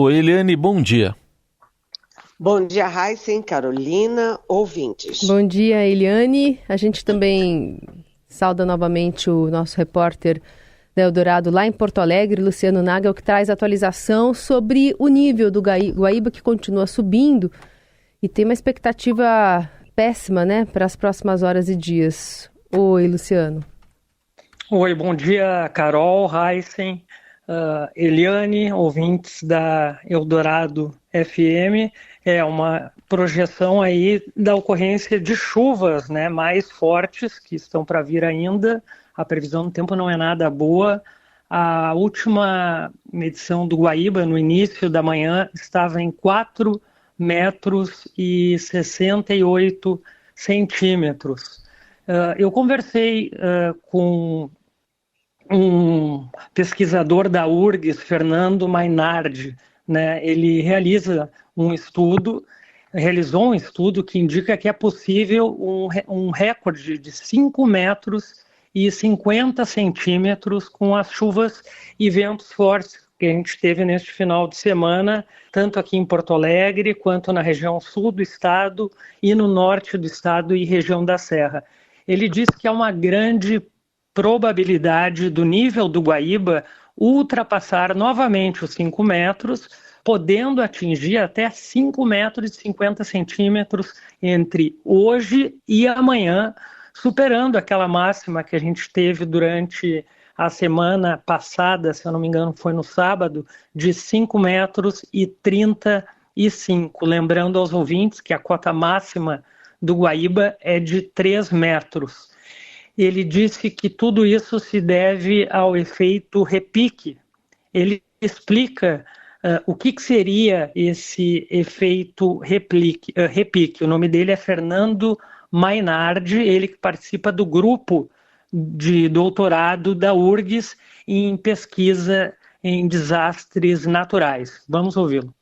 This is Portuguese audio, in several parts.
Oi, Eliane, bom dia. Bom dia, Raíssen, Carolina, ouvintes. Bom dia, Eliane. A gente também sauda novamente o nosso repórter da Eldorado lá em Porto Alegre, Luciano Nagel, que traz atualização sobre o nível do Guaíba, que continua subindo e tem uma expectativa péssima, né, para as próximas horas e dias. Oi, Luciano. Oi, bom dia, Carol, Raíssen, Eliane, ouvintes da Eldorado FM. É uma projeção aí da ocorrência de chuvas, né, mais fortes que estão para vir ainda. A previsão do tempo não é nada boa. A última medição do Guaíba, no início da manhã, estava em 4 metros e 68 centímetros. Eu conversei com um pesquisador da URGS, Fernando Mainardi, né? Ele realizou um estudo que indica que é possível um recorde de 5 metros e 50 centímetros com as chuvas e ventos fortes que a gente teve neste final de semana, tanto aqui em Porto Alegre, quanto na região sul do estado e no norte do estado e região da Serra. Ele disse que há uma grande probabilidade do nível do Guaíba ultrapassar novamente os 5 metros, podendo atingir até 5 metros e 50 centímetros entre hoje e amanhã, superando aquela máxima que a gente teve durante a semana passada, se eu não me engano foi no sábado, de 5 metros e 35. Lembrando aos ouvintes que a cota máxima do Guaíba é de 3 metros. Ele disse que tudo isso se deve ao efeito repique. Ele explica o que seria esse efeito repique. O nome dele é Fernando Mainardi, ele que participa do grupo de doutorado da URGS em pesquisa em desastres naturais. Vamos ouvi-lo.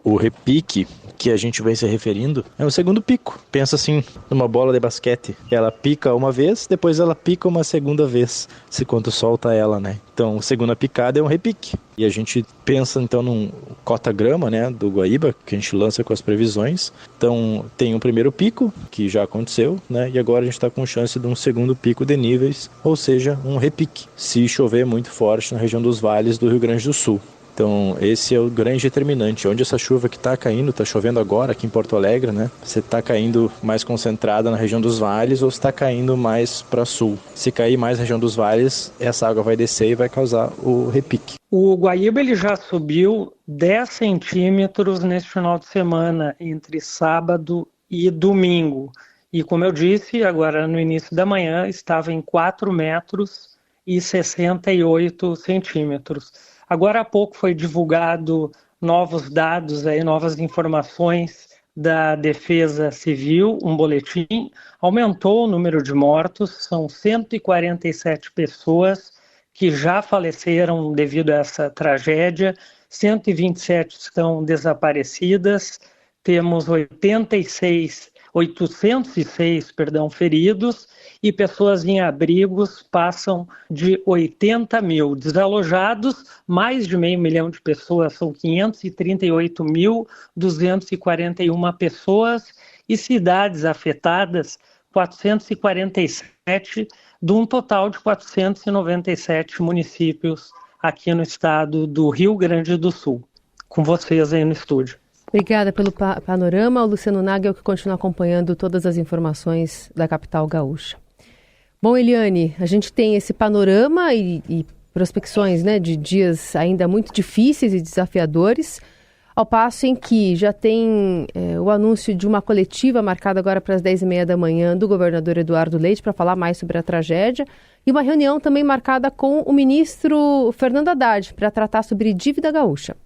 O repique que a gente vem se referindo é o segundo pico. Pensa assim, numa bola de basquete. Ela pica uma vez, depois ela pica uma segunda vez, se quando solta ela, né? Então, a segunda picada é um repique. E a gente pensa, então, num cota-grama, né, do Guaíba, que a gente lança com as previsões. Então, tem um primeiro pico, que já aconteceu, né? E agora a gente está com chance de um segundo pico de níveis, ou seja, um repique, se chover muito forte na região dos vales do Rio Grande do Sul. Então, esse é o grande determinante. Onde essa chuva que está caindo, está chovendo agora aqui em Porto Alegre, né? Se está caindo mais concentrada na região dos vales ou se está caindo mais para sul. Se cair mais na região dos vales, essa água vai descer e vai causar o repique. O Guaíba ele já subiu 10 centímetros neste final de semana, entre sábado e domingo. E como eu disse, agora no início da manhã, estava em 4 metros e 68 centímetros. Agora há pouco foi divulgado novos dados, novas informações da Defesa Civil, um boletim. Aumentou o número de mortos, são 147 pessoas que já faleceram devido a essa tragédia, 127 estão desaparecidas, temos 806 feridos e pessoas em abrigos passam de 80 mil. Desalojados, mais de 500 mil de pessoas, são 538.241 pessoas e cidades afetadas, 447, de um total de 497 municípios aqui no estado do Rio Grande do Sul. Com vocês aí no estúdio. Obrigada pelo panorama. O Luciano Nagel, que continua acompanhando todas as informações da capital gaúcha. Bom, Eliane, a gente tem esse panorama e prospecções, né, de dias ainda muito difíceis e desafiadores, ao passo em que já tem o anúncio de uma coletiva marcada agora para as 10h30 da manhã do governador Eduardo Leite para falar mais sobre a tragédia e uma reunião também marcada com o ministro Fernando Haddad para tratar sobre dívida gaúcha.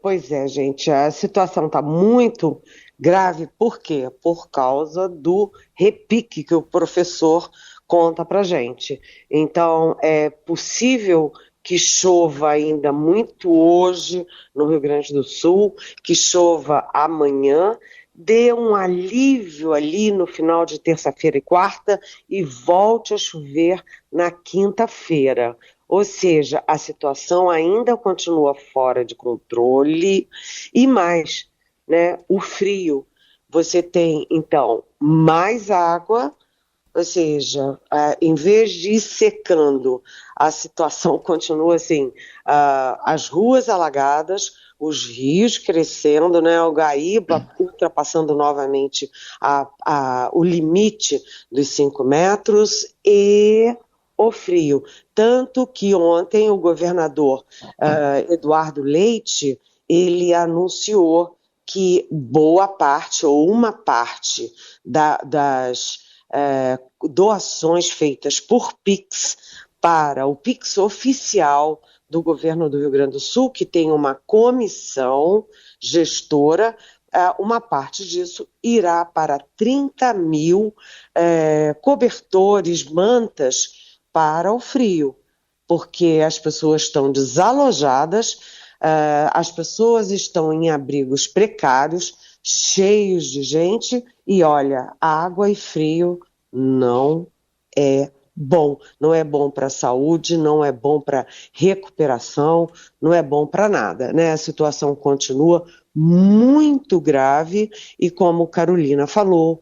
Pois é, gente, a situação está muito grave. Por quê? Por causa do repique que o professor conta para gente. Então, é possível que chova ainda muito hoje no Rio Grande do Sul, que chova amanhã, dê um alívio ali no final de terça-feira e quarta e volte a chover na quinta-feira. Ou seja, a situação ainda continua fora de controle e mais, né, o frio. Você tem, então, mais água, ou seja, em vez de ir secando, a situação continua assim, as ruas alagadas, os rios crescendo, né, o Guaíba ultrapassando novamente o limite dos 5 metros e o frio. Tanto que ontem o governador Eduardo Leite, ele anunciou que boa parte ou uma parte das doações feitas por Pix para o Pix oficial do governo do Rio Grande do Sul, que tem uma comissão gestora, uma parte disso irá para 30 mil cobertores, mantas para o frio, porque as pessoas estão desalojadas, as pessoas estão em abrigos precários, cheios de gente, e olha, água e frio não é bom. Não é bom para a saúde, não é bom para recuperação, não é bom para nada, né? A situação continua muito grave e, como Carolina falou,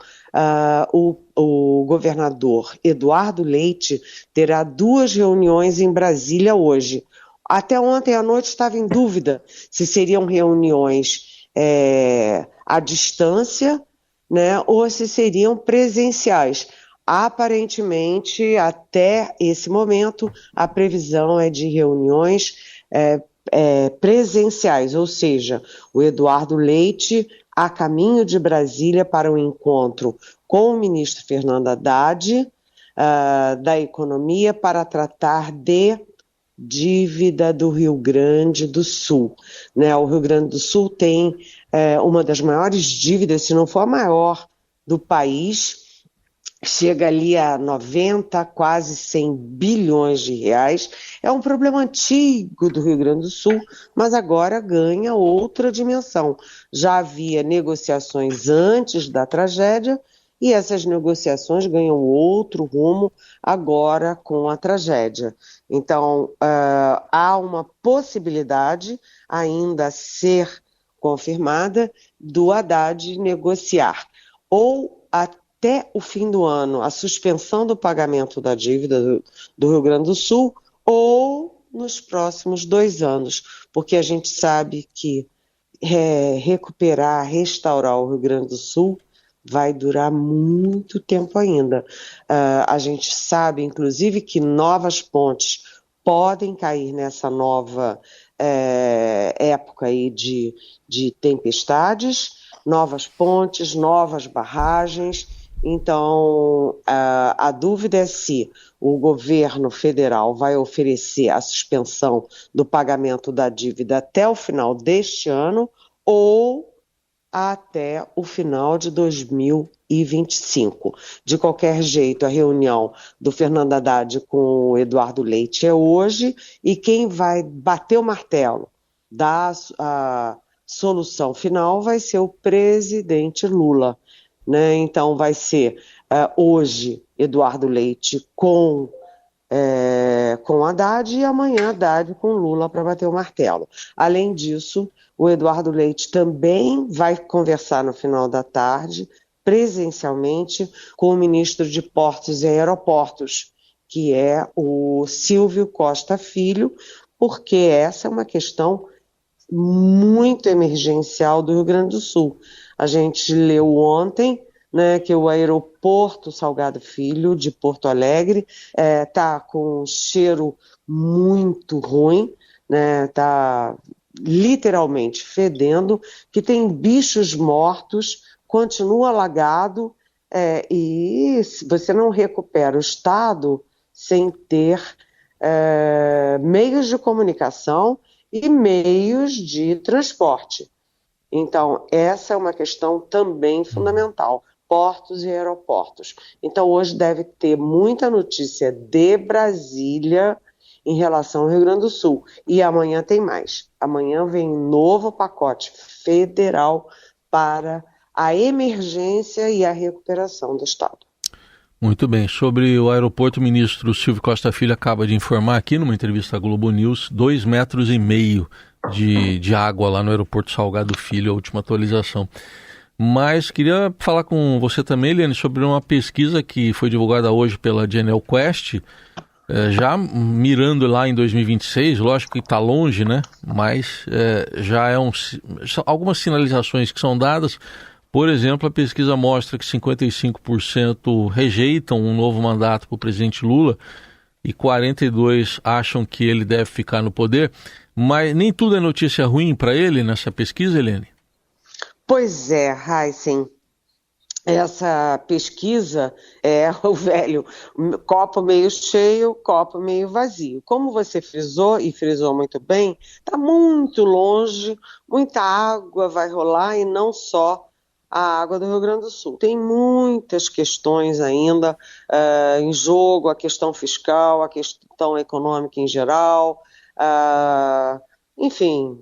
o governador Eduardo Leite terá 2 reuniões em Brasília hoje. Até ontem à noite estava em dúvida se seriam reuniões à distância, né, ou se seriam presenciais. Aparentemente, até esse momento, a previsão é de reuniões presenciais, ou seja, o Eduardo Leite a caminho de Brasília para um encontro com o ministro Fernando Haddad, da Economia, para tratar de dívida do Rio Grande do Sul, né? O Rio Grande do Sul tem uma das maiores dívidas, se não for a maior do país, chega ali a 90, quase 100 bilhões de reais. É um problema antigo do Rio Grande do Sul, mas agora ganha outra dimensão. Já havia negociações antes da tragédia e essas negociações ganham outro rumo agora com a tragédia. Então, há uma possibilidade ainda a ser confirmada do Haddad negociar ou até o fim do ano a suspensão do pagamento da dívida do Rio Grande do Sul ou nos próximos 2 anos, porque a gente sabe que recuperar, restaurar o Rio Grande do Sul vai durar muito tempo ainda. A gente sabe, inclusive, que novas pontes podem cair nessa nova época aí de tempestades, novas pontes, novas barragens. Então, a dúvida é se o governo federal vai oferecer a suspensão do pagamento da dívida até o final deste ano ou até o final de 2025. De qualquer jeito, a reunião do Fernando Haddad com o Eduardo Leite é hoje e quem vai bater o martelo a solução final vai ser o presidente Lula, né? Então vai ser hoje Eduardo Leite com Haddad e amanhã Haddad com Lula para bater o martelo. Além disso, o Eduardo Leite também vai conversar no final da tarde, presencialmente, com o ministro de Portos e Aeroportos, que é o Silvio Costa Filho, porque essa é uma questão muito emergencial do Rio Grande do Sul. A gente leu ontem, né, que o aeroporto Salgado Filho de Porto Alegre está com um cheiro muito ruim, né, está literalmente fedendo, que tem bichos mortos, continua alagado e você não recupera o estado sem ter meios de comunicação e meios de transporte. Então, essa é uma questão também fundamental. Portos e aeroportos. Então, hoje deve ter muita notícia de Brasília em relação ao Rio Grande do Sul. E amanhã tem mais. Amanhã vem um novo pacote federal para a emergência e a recuperação do Estado. Muito bem. Sobre o aeroporto, o ministro Silvio Costa Filho acaba de informar aqui numa entrevista à Globo News 2,5 metros de água lá no aeroporto Salgado Filho, a última atualização. Mas queria falar com você também, Eliane, sobre uma pesquisa que foi divulgada hoje pela Genial Quest, já mirando lá em 2026, lógico que está longe, né? Mas já são algumas sinalizações que são dadas. Por exemplo, a pesquisa mostra que 55% rejeitam um novo mandato para o presidente Lula e 42% acham que ele deve ficar no poder. Mas nem tudo é notícia ruim para ele nessa pesquisa, Helene? Pois é, Heisen. Essa pesquisa é o velho copo meio cheio, copo meio vazio. Como você frisou, e frisou muito bem, está muito longe, muita água vai rolar e não só a água do Rio Grande do Sul. Tem muitas questões ainda em jogo, a questão fiscal, a questão econômica em geral, enfim,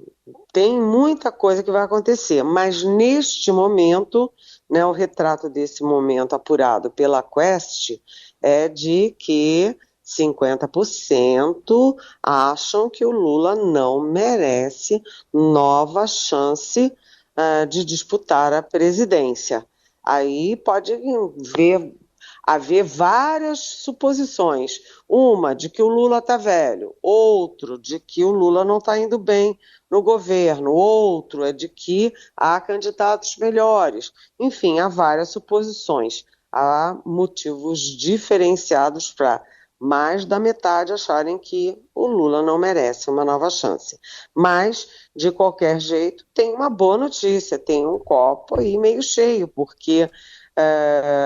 tem muita coisa que vai acontecer, mas neste momento, né, o retrato desse momento apurado pela Quest é de que 50% acham que o Lula não merece nova chance de disputar a presidência. Aí pode haver várias suposições. Uma, de que o Lula está velho. Outro, de que o Lula não está indo bem no governo. Outro é de que há candidatos melhores. Enfim, há várias suposições. Há motivos diferenciados para mais da metade acharem que o Lula não merece uma nova chance. Mas, de qualquer jeito, tem uma boa notícia, tem um copo aí meio cheio, porque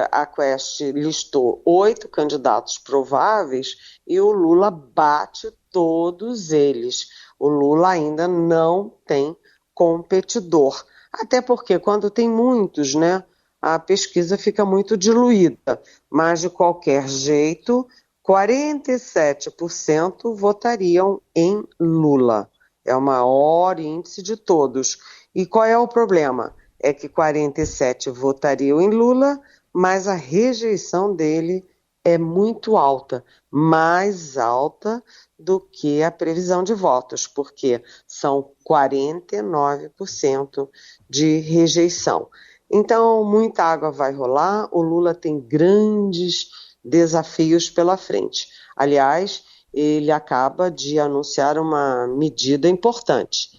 a Quest listou 8 candidatos prováveis e o Lula bate todos eles. O Lula ainda não tem competidor. Até porque quando tem muitos, né, a pesquisa fica muito diluída. Mas, de qualquer jeito, 47% votariam em Lula. É o maior índice de todos. E qual é o problema? É que 47% votariam em Lula, mas a rejeição dele é muito alta, mais alta do que a previsão de votos, porque são 49% de rejeição. Então, muita água vai rolar, o Lula tem grandes desafios pela frente. Aliás, ele acaba de anunciar uma medida importante.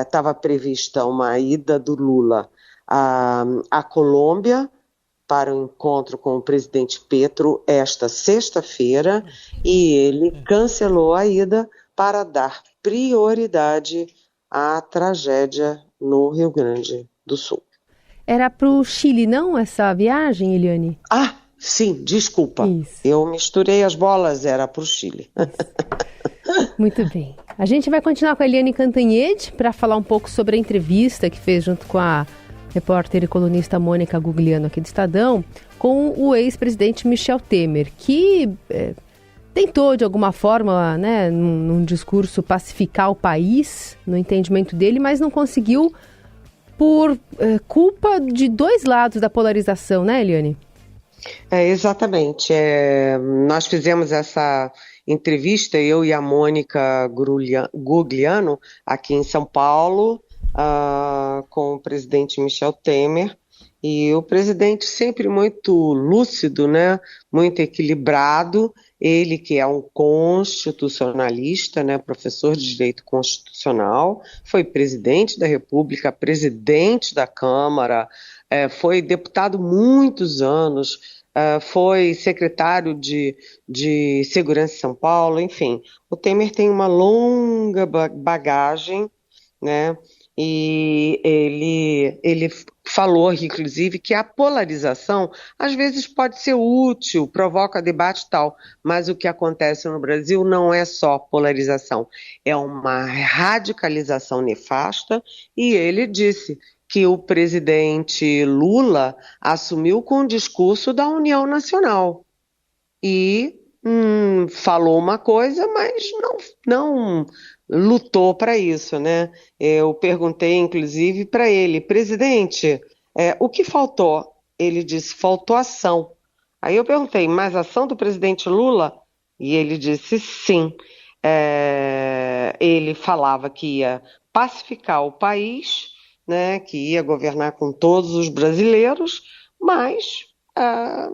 Estava prevista uma ida do Lula à Colômbia para o encontro com o presidente Petro esta sexta-feira e ele cancelou a ida para dar prioridade à tragédia no Rio Grande do Sul. Era para o Chile, não, essa viagem, Eliane? Sim, desculpa. Isso. Eu misturei as bolas, era para o Chile. Muito bem. A gente vai continuar com a Eliane Cantanhede para falar um pouco sobre a entrevista que fez junto com a repórter e colunista Mônica Gugliano aqui do Estadão, com o ex-presidente Michel Temer, que tentou de alguma forma, né, num discurso pacificar o país, no entendimento dele, mas não conseguiu por culpa de dois lados da polarização, né, Eliane? Exatamente. Nós fizemos essa entrevista, eu e a Mônica Gugliano, aqui em São Paulo, com o presidente Michel Temer, e o presidente sempre muito lúcido, né? Muito equilibrado, ele que é um constitucionalista, né? Professor de Direito Constitucional, foi presidente da República, presidente da Câmara, foi deputado muitos anos, foi secretário de Segurança em São Paulo, enfim. O Temer tem uma longa bagagem, né? E ele falou, inclusive, que a polarização às vezes pode ser útil, provoca debate e tal, mas o que acontece no Brasil não é só polarização, é uma radicalização nefasta, e ele disse que o presidente Lula assumiu com o discurso da União Nacional e falou uma coisa, mas não lutou para isso, né? Eu perguntei, inclusive, para ele, presidente, o que faltou? Ele disse, faltou ação. Aí eu perguntei, mas a ação do presidente Lula? E ele disse sim. Ele falava que ia pacificar o país, né, que ia governar com todos os brasileiros, mas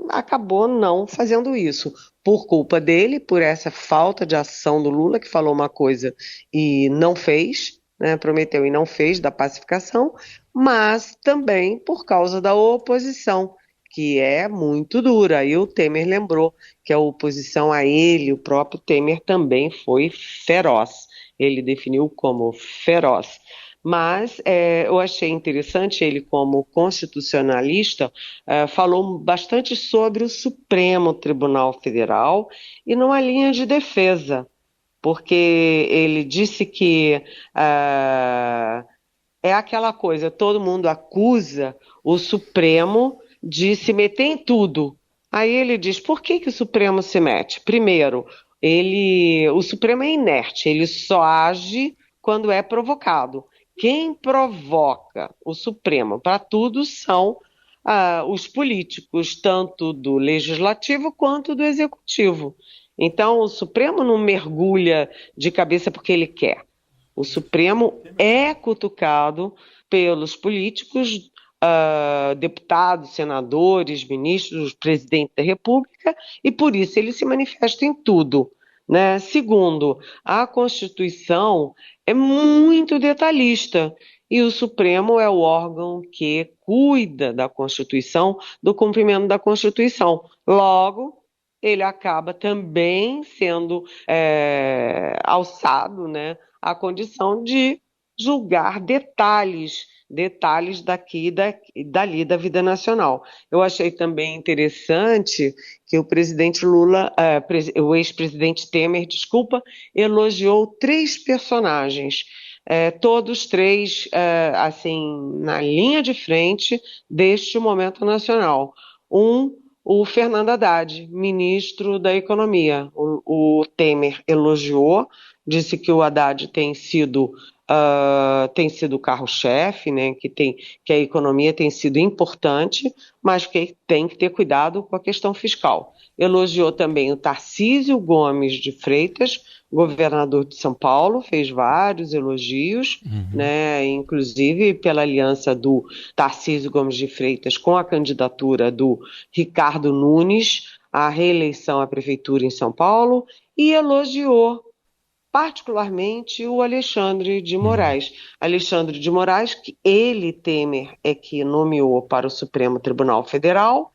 acabou não fazendo isso. Por culpa dele, por essa falta de ação do Lula, que falou uma coisa e não fez, né, prometeu e não fez, da pacificação, mas também por causa da oposição, que é muito dura. E o Temer lembrou que a oposição a ele, o próprio Temer, também foi feroz. Ele definiu como feroz. Mas eu achei interessante, ele como constitucionalista, falou bastante sobre o Supremo Tribunal Federal e numa linha de defesa, porque ele disse que é aquela coisa, todo mundo acusa o Supremo de se meter em tudo. Aí ele diz, por que o Supremo se mete? Primeiro, o Supremo é inerte, ele só age quando é provocado. Quem provoca o Supremo para tudo são os políticos, tanto do Legislativo quanto do Executivo. Então, o Supremo não mergulha de cabeça porque ele quer. O Supremo é cutucado pelos políticos, deputados, senadores, ministros, presidente da República, e por isso ele se manifesta em tudo, né? Segundo, a Constituição é muito detalhista e o Supremo é o órgão que cuida da Constituição, do cumprimento da Constituição. Logo, ele acaba também sendo alçado, né, à condição de julgar detalhes daqui e dali da vida nacional. Eu achei também interessante que o presidente Lula, o ex-presidente Temer, elogiou 3 personagens, todos 3, assim, na linha de frente deste momento nacional. O Fernando Haddad, ministro da Economia. O Temer elogiou, disse que o Haddad tem sido o carro-chefe, né, que a economia tem sido importante, mas que tem que ter cuidado com a questão fiscal. Elogiou também o Tarcísio Gomes de Freitas, governador de São Paulo, fez vários elogios, né, inclusive pela aliança do Tarcísio Gomes de Freitas com a candidatura do Ricardo Nunes à reeleição à prefeitura em São Paulo, e elogiou particularmente o Alexandre de Moraes. Alexandre de Moraes, que ele, Temer, é que nomeou para o Supremo Tribunal Federal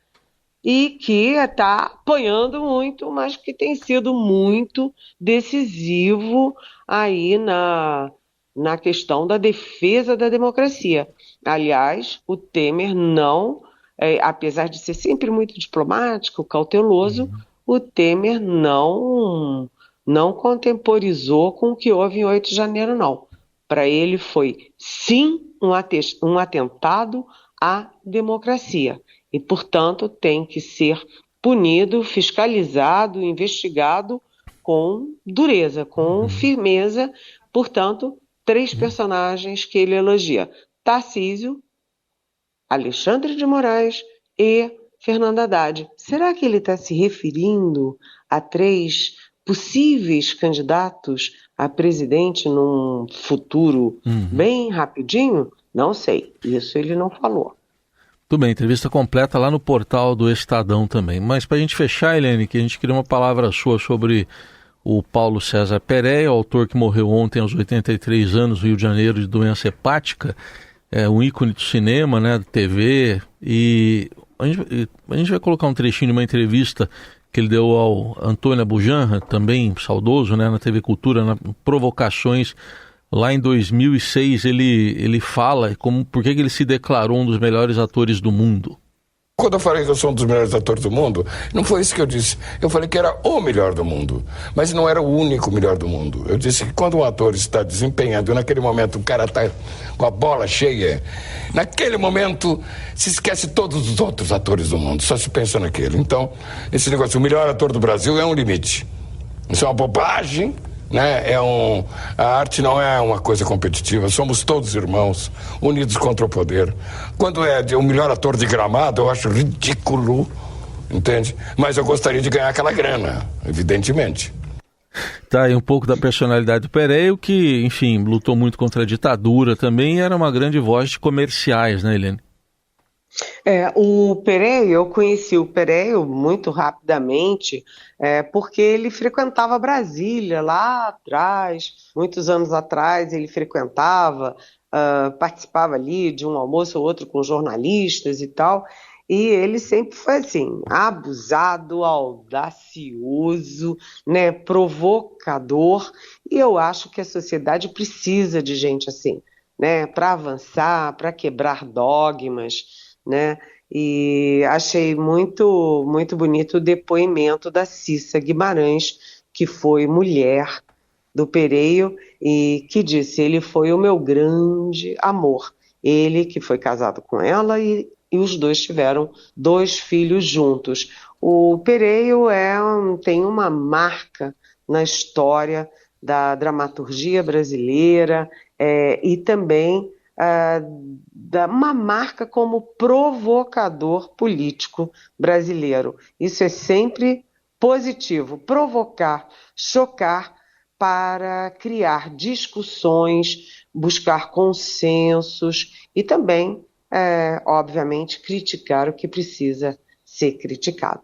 e que está apanhando muito, mas que tem sido muito decisivo aí na questão da defesa da democracia. Aliás, o Temer não, apesar de ser sempre muito diplomático, cauteloso, o Temer não contemporizou com o que houve em 8 de janeiro, não. Para ele foi, sim, um atentado à democracia. E, portanto, tem que ser punido, fiscalizado, investigado com dureza, com firmeza. Portanto, 3 personagens que ele elogia: Tarcísio, Alexandre de Moraes e Fernando Haddad. Será que ele está se referindo a 3 possíveis candidatos a presidente num futuro bem rapidinho? Não sei, isso ele não falou. Tudo bem, entrevista completa lá no portal do Estadão também. Mas para a gente fechar, Helene, que a gente queria uma palavra sua sobre o Paulo César Pereira, o autor que morreu ontem aos 83 anos no Rio de Janeiro de doença hepática, um ícone do cinema, né, da TV, e a gente vai colocar um trechinho de uma entrevista que ele deu ao Antônio Abujanra, também saudoso, né, na TV Cultura, na Provocações. Lá em 2006 ele fala por que ele se declarou um dos melhores atores do mundo. Quando eu falei que eu sou um dos melhores atores do mundo, não foi isso que eu disse. Eu falei que era o melhor do mundo, mas não era o único melhor do mundo. Eu disse que quando um ator está desempenhando, naquele momento o cara está com a bola cheia, naquele momento se esquece todos os outros atores do mundo, só se pensa naquele. Então, esse negócio, o melhor ator do Brasil é um limite. Isso é uma bobagem. Né? A arte não é uma coisa competitiva, somos todos irmãos, unidos contra o poder. Quando é o melhor ator de Gramado, eu acho ridículo, entende? Mas eu gostaria de ganhar aquela grana, evidentemente. Tá aí um pouco da personalidade do Pereio, que, enfim, lutou muito contra a ditadura também e era uma grande voz de comerciais, né, Eliane? O Pereio, eu conheci o Pereio muito rapidamente, porque ele frequentava Brasília lá atrás, muitos anos atrás ele frequentava, participava ali de um almoço ou outro com jornalistas e tal, e ele sempre foi assim, abusado, audacioso, né, provocador, e eu acho que a sociedade precisa de gente assim, né, para avançar, para quebrar dogmas, né? E achei muito, muito bonito o depoimento da Cissa Guimarães, que foi mulher do Pereio e que disse: ele foi o meu grande amor. Ele que foi casado com ela e os dois tiveram 2 filhos juntos. O Pereio tem uma marca na história da dramaturgia brasileira e também uma marca como provocador político brasileiro. Isso é sempre positivo, provocar, chocar para criar discussões, buscar consensos e também, obviamente, criticar o que precisa ser criticado.